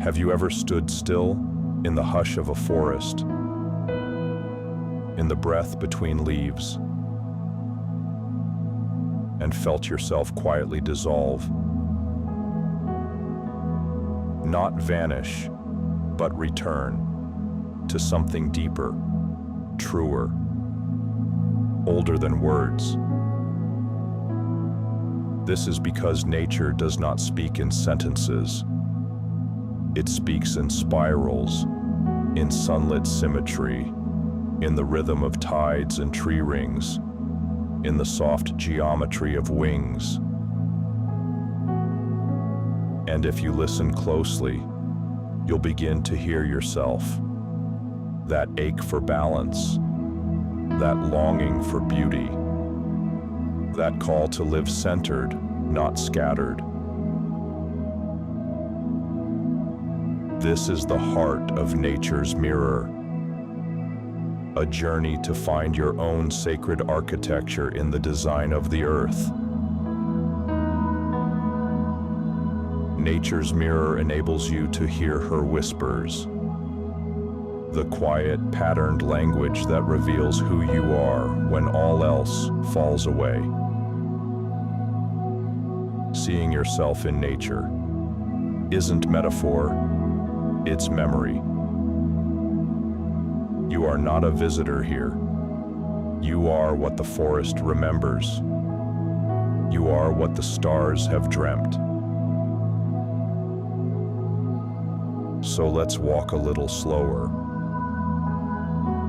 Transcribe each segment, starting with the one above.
Have you ever stood still in the hush of a forest, in the breath between leaves, and felt yourself quietly dissolve? Not vanish, but return to something deeper, truer, older than words. This is because nature does not speak in sentences. It speaks in spirals, in sunlit symmetry, in the rhythm of tides and tree rings, in the soft geometry of wings. And if you listen closely, you'll begin to hear yourself. That ache for balance, that longing for beauty, that call to live centered, not scattered. This is the heart of nature's mirror, a journey to find your own sacred architecture in the design of the earth. Nature's mirror enables you to hear her whispers, the quiet, patterned language that reveals who you are when all else falls away. Seeing yourself in nature isn't metaphor, it's memory. You are not a visitor here. You are what the forest remembers. You are what the stars have dreamt. So let's walk a little slower.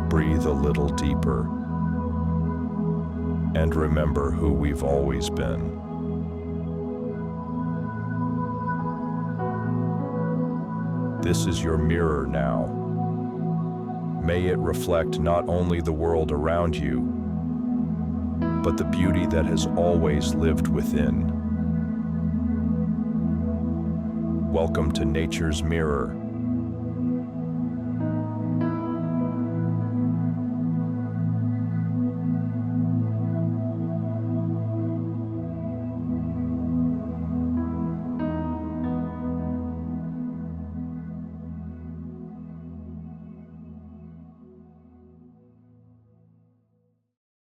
Breathe a little deeper. And remember who we've always been. This is your mirror now. May it reflect not only the world around you, but the beauty that has always lived within. Welcome to nature's mirror.